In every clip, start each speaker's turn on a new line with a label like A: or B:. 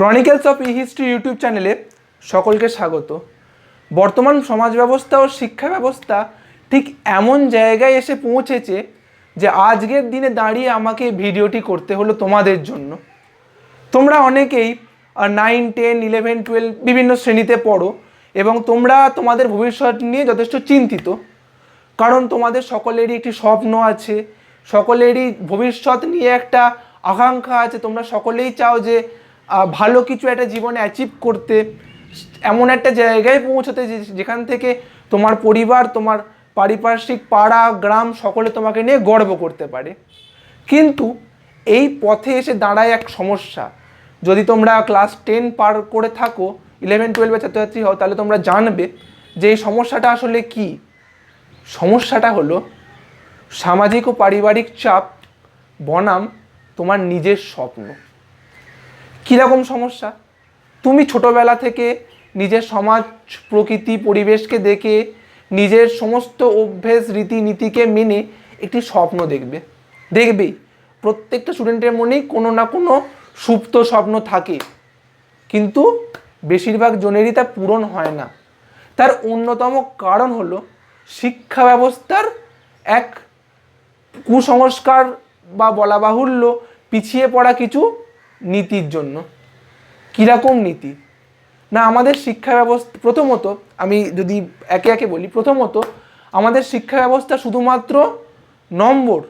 A: Chronicles of E history YouTube চ্যানেলে সকলকে স্বাগত। বর্তমান সমাজ ব্যবস্থা ও শিক্ষা ব্যবস্থা ঠিক এমন জায়গায় এসে পৌঁছেছে যে আজকের দিনে দাঁড়িয়ে আমাকে ভিডিওটি করতে হলো তোমাদের জন্য। তোমরা অনেকেই 9, 10, 11, 12 বিভিন্ন শ্রেণীতে পড়ো এবং তোমরা তোমাদের ভবিষ্যৎ নিয়ে যথেষ্ট চিন্তিত, কারণ তোমাদের সকলেরই একটি স্বপ্ন আছে, সকলেরই ভবিষ্যৎ নিয়ে একটা আকাঙ্ক্ষা আছে। তোমরা সকলেই চাও যে ভালো কিছু একটা জীবনে অ্যাচিভ করতে, এমন একটা জায়গায় পৌঁছতে যেখান থেকে তোমার পরিবার, তোমার পারিপার্শ্বিক পাড়া গ্রাম সকলে তোমাকে নিয়ে গর্ব করতে পারে। কিন্তু এই পথে এসে দাঁড়ায় এক সমস্যা। যদি তোমরা ক্লাস 10 পার করে থাকো, 11, 12 ছাত্রছাত্রী হও, তাহলে তোমরা জানবে যে এই সমস্যাটা আসলে কি। সমস্যাটা হলো সামাজিক ও পারিবারিক চাপ বনাম তোমার নিজের স্বপ্ন। কীরকম সমস্যা? তুমি ছোটোবেলা থেকে নিজের সমাজ, প্রকৃতি, পরিবেশকে দেখে নিজের সমস্ত অভ্যেস, রীতিনীতিকে মেনে একটি স্বপ্ন দেখবেই। প্রত্যেকটা স্টুডেন্টের মনেই কোনো না কোনো সুপ্ত স্বপ্ন থাকে, কিন্তু বেশিরভাগ জনেরই তা পূরণ হয় না। তার অন্যতম কারণ হলো শিক্ষা ব্যবস্থার এক কুসংস্কার বা বলা বাহুল্য পিছিয়ে পড়া কিছু নীতির জন্য। কীরকম নীতি? না, আমাদের শিক্ষা ব্যবস্থা, প্রথমত আমি যদি একে একে বলি, প্রথমত আমাদের শিক্ষা ব্যবস্থা শুধুমাত্র নম্বর,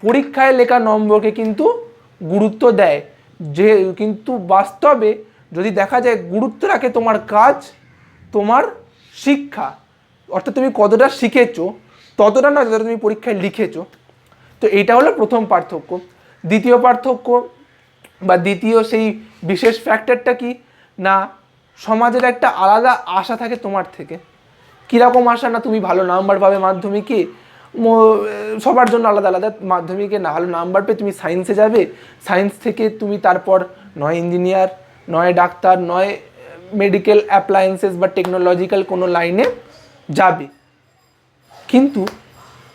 A: পরীক্ষায় লেখা নম্বরকে কিন্তু গুরুত্ব দেয়, যে কিন্তু বাস্তবে যদি দেখা যায় গুরুত্ব রাখে তোমার কাজ, তোমার শিক্ষা, অর্থাৎ তুমি কতটা শিখেছো ততটা না যতটা তুমি পরীক্ষায় লিখেছো। তো এইটা হলো প্রথম পার্থক্য। দ্বিতীয় পার্থক্য বা দ্বিতীয় সেই বিশেষ ফ্যাক্টরটা কি না, সমাজের একটা আলাদা আশা থাকে তোমার থেকে। কীরকম আশা? না, তুমি ভালো নাম্বার পাবে মাধ্যমিকে, সবার জন্য আলাদা আলাদা। মাধ্যমিকে ভালো নাম্বার পেয়ে তুমি সায়েন্সে যাবে, সায়েন্স থেকে তুমি তারপর নয় ইঞ্জিনিয়ার, নয় ডাক্তার, নয় মেডিকেল অ্যাপ্লায়েন্সেস বা টেকনোলজিক্যাল কোনো লাইনে যাবে। কিন্তু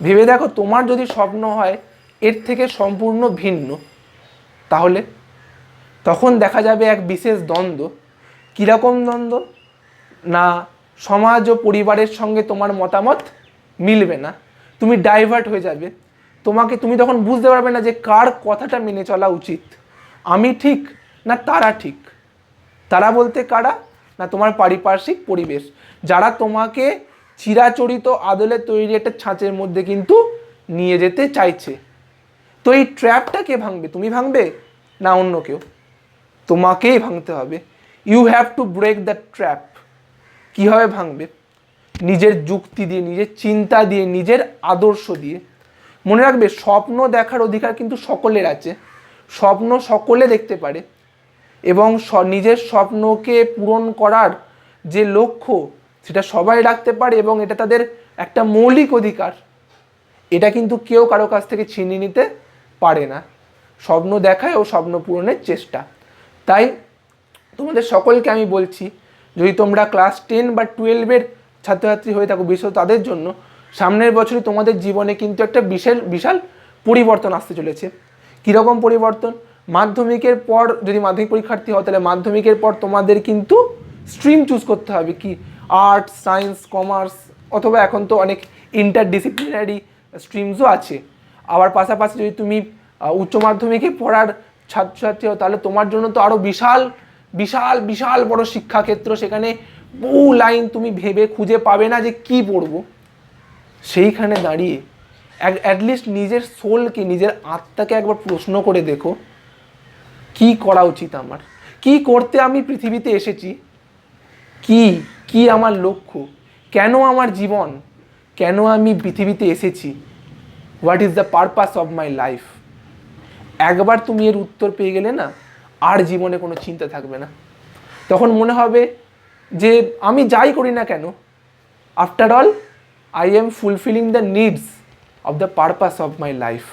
A: ভেবে দেখো, তোমার যদি স্বপ্ন হয় এর থেকে সম্পূর্ণ ভিন্ন, তাহলে তখন দেখা যাবে এক বিশেষ দ্বন্দ্ব। কীরকম দ্বন্দ্ব? না, সমাজ ও পরিবারের সঙ্গে তোমার মতামত মিলবে না, তুমি ডাইভার্ট হয়ে যাবে। তুমি তখন বুঝতে পারবে না যে কার কথাটা মেনে চলা উচিত। আমি ঠিক না তারা ঠিক? তারা বলতে কারা? না, তোমার পারিপার্শ্বিক পরিবেশ, যারা তোমাকে চিরাচরিত আদলে তৈরি একটা ছাঁচের মধ্যে কিন্তু নিয়ে যেতে চাইছে। তো এই ট্র্যাপটা কে ভাঙবে? তুমি ভাঙবে না অন্য কেউ? তোমাকেই ভাঙতে হবে। You have to break the trap. কীভাবে ভাঙবে? নিজের যুক্তি দিয়ে, নিজের চিন্তা দিয়ে, নিজের আদর্শ দিয়ে। মনে রাখবে, স্বপ্ন দেখার অধিকার কিন্তু সকলের আছে, স্বপ্ন সকলে দেখতে পারে, এবং নিজের স্বপ্নকে পূরণ করার যে লক্ষ্য সেটা সবাই রাখতে পারে, এবং এটা তাদের একটা মৌলিক অধিকার। এটা কিন্তু কেউ কারো কাছ থেকে ছিনিয়ে নিতে পারে না। স্বপ্ন দেখায় ও স্বপ্ন পূরণের চেষ্টা। তাই তোমাদের সকলকে আমি বলছি, যদি তোমরা ক্লাস 10 বা 12-এর ছাত্রছাত্রী হয়ে থাকো, বিশেষত তাদের জন্য সামনের বছরই তোমাদের জীবনে কিন্তু একটা বিশাল পরিবর্তন আসতে চলেছে। কীরকম পরিবর্তন? মাধ্যমিকের পর যদি মাধ্যমিক পরীক্ষার্থী হও, তাহলে মাধ্যমিকের পর তোমাদের কিন্তু স্ট্রিম চুজ করতে হবে। কি? আর্টস, সায়েন্স, কমার্স, অথবা এখন তো অনেক ইন্টারডিসিপ্লিনারি স্ট্রিমসও আছে। আবার পাশাপাশি যদি তুমি উচ্চ মাধ্যমিকে পড়ার ছাত্রছাত্রী হও, তাহলে তোমার জন্য তো আরও বিশাল বড় শিক্ষাক্ষেত্র। সেখানে বহু লাইন, তুমি ভেবে খুঁজে পাবে না যে কি পড়বো। সেইখানে দাঁড়িয়ে অ্যাটলিস্ট নিজের সোলকে, নিজের আত্মাকে একবার প্রশ্ন করে দেখো, কি করা উচিত আমার, কি করতে আমি পৃথিবীতে এসেছি, কি আমার লক্ষ্য, কেন আমার জীবন, কেন আমি পৃথিবীতে এসেছি, what is the purpose of my life. একবার তুমি এর উত্তর পেয়ে গেলে না, আর জীবনে কোনো চিন্তা থাকবে না। তখন মনে হবে যে আমি যাই করি না কেন, after all I am fulfilling the needs of the purpose of my life.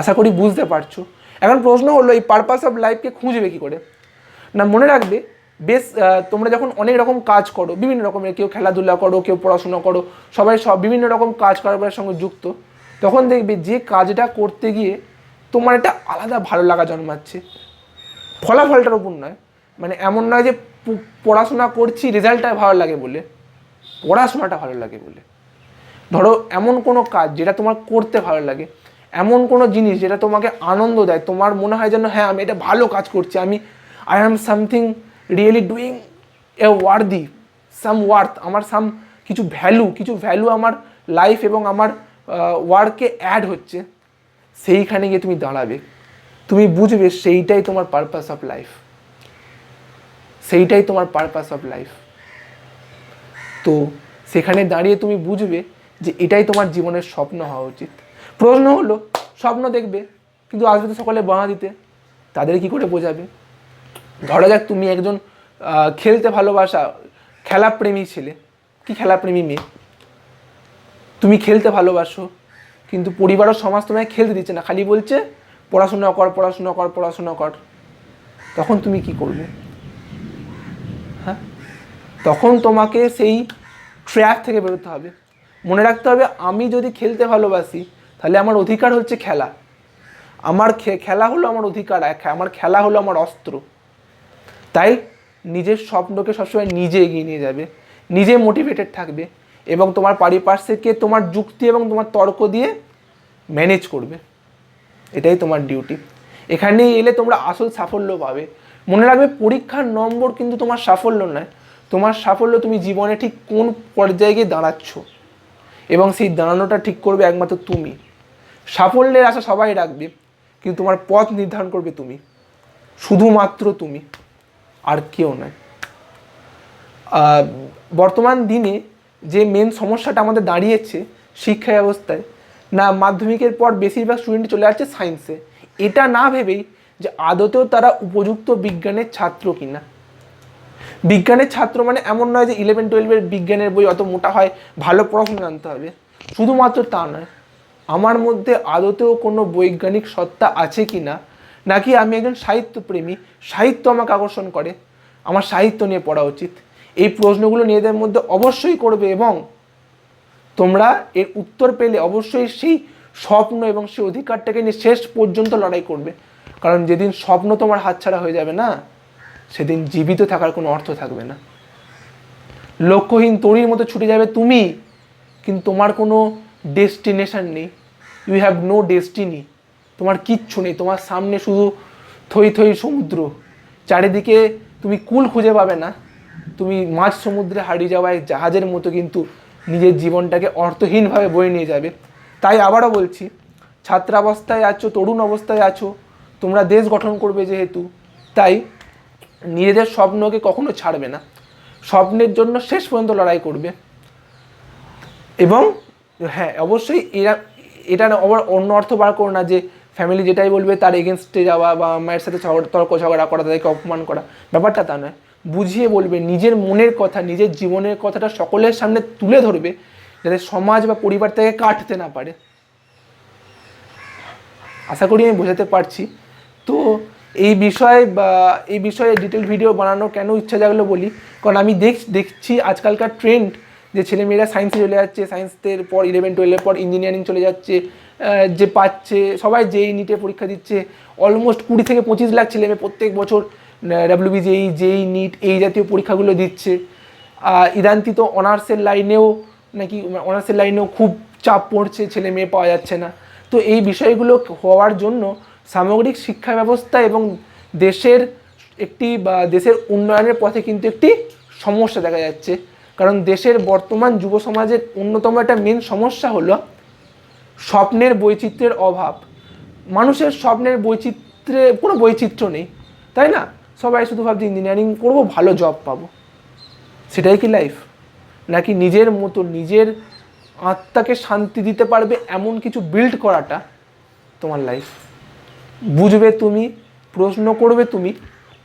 A: আশা করি বুঝতে পারছো। এখন প্রশ্ন হলো, এই পারপাস অফ লাইফকে খুঁজবে কী করে? না, মনে রাখবে, তোমরা যখন অনেক রকম কাজ করো, বিভিন্ন রকমের, কেউ খেলাধুলা করো, কেউ পড়াশোনা করো, সবাই বিভিন্ন রকম কাজ করার সঙ্গে যুক্ত, তখন দেখবে যে কাজটা করতে গিয়ে তোমার একটা আলাদা ভালো লাগা জন্মাচ্ছে। ফলাফলটার উপর নয়, মানে এমন নয় যে পড়াশোনা করছি রেজাল্টটা ভালো লাগে বলে, পড়াশোনাটা ভালো লাগে বলে। ধরো এমন কোনো কাজ যেটা তোমার করতে ভালো লাগে, এমন কোনো জিনিস যেটা তোমাকে আনন্দ দেয়, তোমার মনে হয় যেন হ্যাঁ আমি এটা ভালো কাজ করছি, I am something really doing a worthy, some worth, আমার কিছু ভ্যালু আমার লাইফ এবং আমার ওয়ার্কে অ্যাড হচ্ছে, সেইখানে গিয়ে তুমি দাঁড়াবে, তুমি বুঝবে সেইটাই তোমার পারপাস অফ লাইফ, সেইটাই তোমার পারপাস অফ লাইফ। তো সেখানে দাঁড়িয়ে তুমি বুঝবে যে এটাই তোমার জীবনের স্বপ্ন হওয়া উচিত। প্রশ্ন হলো, স্বপ্ন দেখবে কিন্তু আসবে তো সকালে বাঁধা দিতে, তাদের কি করে বোঝাবে? ধরা যাক তুমি একজন খেলতে ভালোবাসা খেলাপ্রেমী ছেলে কি খেলাপ্রেমী মেয়ে, তুমি খেলতে ভালোবাসো কিন্তু পরিবার ও সমাজ তোমায় খেলতে দিচ্ছে না, খালি বলছে পড়াশোনা কর পড়াশোনা কর পড়াশোনা কর, তখন তুমি কি করবে? হ্যাঁ, তখন তোমাকে সেই ট্র্যাক থেকে বেরোতে হবে। মনে রাখতে হবে আমি যদি খেলতে ভালোবাসি তাহলে আমার অধিকার হচ্ছে খেলা, আমার খেলা হলো আমার অধিকার, আমার খেলা হলো আমার অস্ত্র। তাই নিজের স্বপ্নকে সবসময় নিজে এগিয়ে নিয়ে যাবে, নিজে মোটিভেটেড থাকবে এবং তোমার পারিপার্শ্বিককে তোমার যুক্তি এবং তোমার তর্ক দিয়ে ম্যানেজ করবে, এটাই তোমার ডিউটি। এখানে এলে তোমরা আসল সাফল্য পাবে। মনে রাখবে পরীক্ষার নম্বর কিন্তু তোমার সাফল্য নয়, তোমার সাফল্য তুমি জীবনে ঠিক কোন পর্যায়ে গিয়ে দাঁড়াচ্ছ এবং সেই দাঁড়ানোটা ঠিক করবে একমাত্র তুমি। সাফল্যের আশা সবাই রাখবে কিন্তু তোমার পথ নির্ধারণ করবে তুমি, শুধুমাত্র তুমি, আর কেউ নয়। বর্তমান দিনে যে মেন সমস্যাটা আমাদের দাঁড়িয়েছে শিক্ষা ব্যবস্থায়, না মাধ্যমিকের পর বেশিরভাগ স্টুডেন্ট চলে যাচ্ছে সায়েন্সে, এটা না ভেবেই যে আদতেও তারা উপযুক্ত বিজ্ঞানের ছাত্র কিনা। বিজ্ঞানের ছাত্র মানে এমন নয় যে 11-12 বিজ্ঞানের বই অত মোটা হয়, ভালো পড়াশোনা জানতে হবে, শুধুমাত্র তা নয়, আমার মধ্যে আদতেও কোনো বৈজ্ঞানিক সত্তা আছে কি না, নাকি আমি একজন সাহিত্যপ্রেমী, সাহিত্য আমাকে আকর্ষণ করে, আমার সাহিত্য নিয়ে পড়া উচিত, এই প্রশ্নগুলো নিজেদের মধ্যে অবশ্যই করবে এবং তোমরা এর উত্তর পেলে অবশ্যই সেই স্বপ্ন এবং সেই অধিকারটাকে নিয়ে শেষ পর্যন্ত লড়াই করবে। কারণ যেদিন স্বপ্ন তোমার হাতছাড়া হয়ে যাবে না, সেদিন জীবিত থাকার কোনো অর্থ থাকবে না। লক্ষ্যহীন তরীর মতো ছুটে যাবে তুমি, কিন্তু তোমার কোনো ডেস্টিনেশন নেই, ইউ হ্যাভ নো ডেস্টিনি, তোমার কিচ্ছু নেই, তোমার সামনে শুধু থই থই সমুদ্র, চারিদিকে তুমি কুল খুঁজে পাবে না, তুমি মাঝ সমুদ্রে হারিয়ে যাওয়া এক জাহাজের মতো কিন্তু নিজের জীবনটাকে অর্থহীনভাবে বয়ে নিয়ে যাবে। তাই আবারও বলছি, ছাত্রাবস্থায় আছো, তরুণ অবস্থায় আছো, তোমরা দেশ গঠন করবে যেহেতু, তাই নিজেদের স্বপ্নকে কখনো ছাড়বে না, স্বপ্নের জন্য শেষ পর্যন্ত লড়াই করবে। এবং হ্যাঁ অবশ্যই এটা আবার অন্য অর্থ বার করো না যে ফ্যামিলি যেটাই বলবে তার এগেনস্টে যাওয়া বা মায়ের সাথে তর্ক ঝগড়া করা, তাদেরকে অপমান করা, ব্যাপারটা তা নয়। বুঝিয়ে বলবে, নিজের মনের কথা, নিজের জীবনের কথাটা সকলের সামনে তুলে ধরবে, যাতে সমাজ বা পরিবার থেকে কাটতে না পারে। আশা করি আমি বোঝাতে পারছি। তো এই বিষয়ে ডিটেল ভিডিও বানানো কেন ইচ্ছা জাগলো বলি, কারণ আমি দেখছি আজকালকার ট্রেন্ড যে ছেলেমেয়েরা সায়েন্সে চলে যাচ্ছে, সায়েন্সের পর 11-12 পর ইঞ্জিনিয়ারিং চলে যাচ্ছে, যে পাচ্ছে সবাই যেই নিটে পরীক্ষা দিচ্ছে, অলমোস্ট 20 থেকে 25 লাখ ছেলেমেয়ে প্রত্যেক বছর WBJEE, JEE, নিট এই জাতীয় পরীক্ষাগুলো দিচ্ছে। ইদানিং তো অনার্সের লাইনেও খুব চাপ পড়ছে, ছেলে মেয়ে পাওয়া যাচ্ছে না। তো এই বিষয়গুলো হওয়ার জন্য সামগ্রিক শিক্ষা ব্যবস্থা এবং দেশের উন্নয়নের পথে কিন্তু একটি সমস্যা দেখা যাচ্ছে। কারণ দেশের বর্তমান যুব সমাজের অন্যতম একটা মেন সমস্যা হলো স্বপ্নের বৈচিত্র্যের অভাব। মানুষের স্বপ্নের বৈচিত্র্যে কোনো বৈচিত্র্য নেই, তাই না? সবাই শুধু ভাবছে ইঞ্জিনিয়ারিং করবো, ভালো জব পাবো, সেটাই কি লাইফ? নাকি নিজের মতো নিজের আত্মাকে শান্তি দিতে পারবে এমন কিছু বিল্ড করাটা তোমার লাইফ? বুঝবে তুমি, প্রশ্ন করবে তুমি,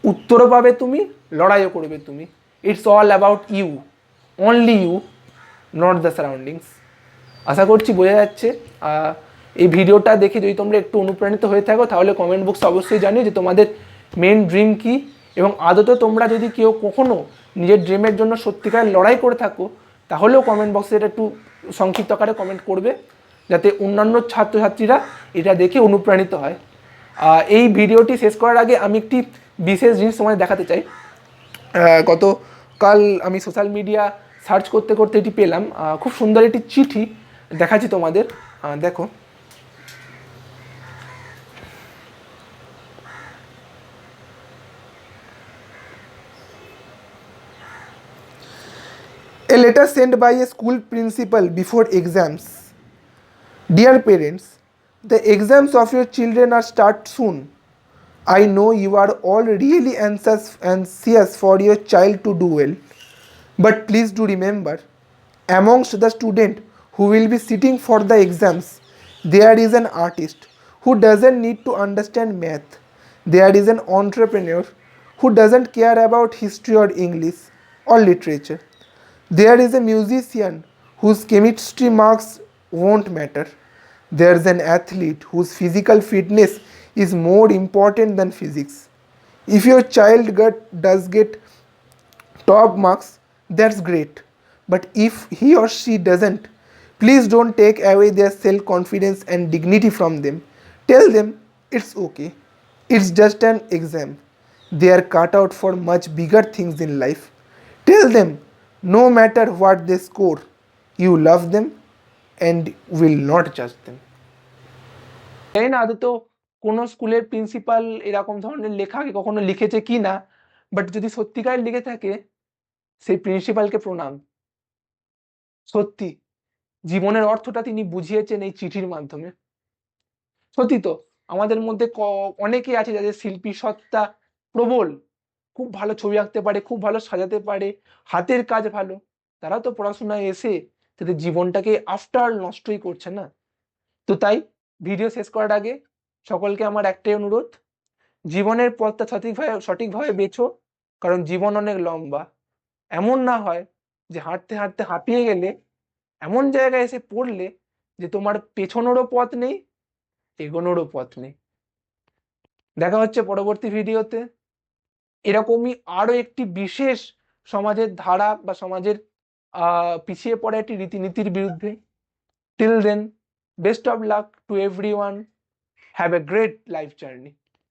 A: উত্তরও পাবে তুমি, লড়াইও করবে তুমি। It's all about you, only you, not the surroundings. আশা করছি বোঝা যাচ্ছে। এই ভিডিওটা দেখে যদি তোমরা একটু অনুপ্রাণিত হয়ে থাকো তাহলে কমেন্ট বক্সে অবশ্যই জানিও যে তোমাদের মেন ড্রিম কী, এবং আদতে তোমরা যদি কেউ কখনো নিজের ড্রিমের জন্য সত্যিকার লড়াই করে থাকো তাহলেও কমেন্ট বক্সে এটা একটু সংক্ষিপ্ত আকারে কমেন্ট করবে, যাতে অন্যান্য ছাত্রছাত্রীরা এটা দেখে অনুপ্রাণিত হয়। এই ভিডিওটি শেষ করার আগে আমি একটি বিশেষ জিনিস তোমাদের দেখাতে চাই। গতকাল আমি সোশ্যাল মিডিয়া সার্চ করতে করতে এটি পেলাম, খুব সুন্দর একটি চিঠি, দেখাচ্ছি তোমাদের, দেখো। A letter sent by a school principal before exams. Dear parents, the exams of your children are start soon. I know you are all really anxious for your child to do well. But please do remember, amongst the student who will be sitting for the exams, there is an artist who doesn't need to understand math. There is an entrepreneur who doesn't care about history or English or literature. There is a musician whose chemistry marks won't matter. There's an athlete whose physical fitness is more important than physics. If your child does get top marks, that's great. But if he or she doesn't, please don't take away their self confidence and dignity from them. Tell them it's okay. It's just an exam. They are cut out for much bigger things in life. Tell them no matter what they score, you love them and will not judge them. জানি না আদৌ কোনো স্কুলের principal এরকম ধরনের লেখা আগে কখনো লিখেছে কি না, বাট যদি সত্যিকার লিখে থাকে সেই প্রিন্সিপালকে প্রণাম। সত্যি জীবনের অর্থটা তিনি বুঝিয়েছেন এই চিঠির মাধ্যমে। সত্যি তো আমাদের মধ্যে অনেকেই আছে যাদের শিল্পী সত্তা প্রবল, খুব ভালো ছবি আঁকতে পারে, খুব ভালো সাজাতে পারে, হাতের কাজ ভালো, তারা তো পড়াশোনায় এসে তাদের জীবনটাকে আফটার নষ্টই করছে না। তো তাই ভিডিও শেষ করার আগে সকলকে আমার একটাই অনুরোধ, জীবনের পথটা সঠিকভাবে বেছো, কারণ জীবন অনেক লম্বা। এমন না হয় যে হাঁটতে হাঁটতে হাঁপিয়ে গেলে এমন জায়গায় এসে পড়লে যে তোমার পেছনেরও পথ নেই, এগোনোরও পথ নেই। দেখা হচ্ছে পরবর্তী ভিডিওতে এরকমই আরো একটি বিশেষ সমাজের ধারা বা সমাজের পিছিয়ে পড়া একটি রীতিনীতির বিরুদ্ধে। Till then, best of luck to everyone, have a great life journey.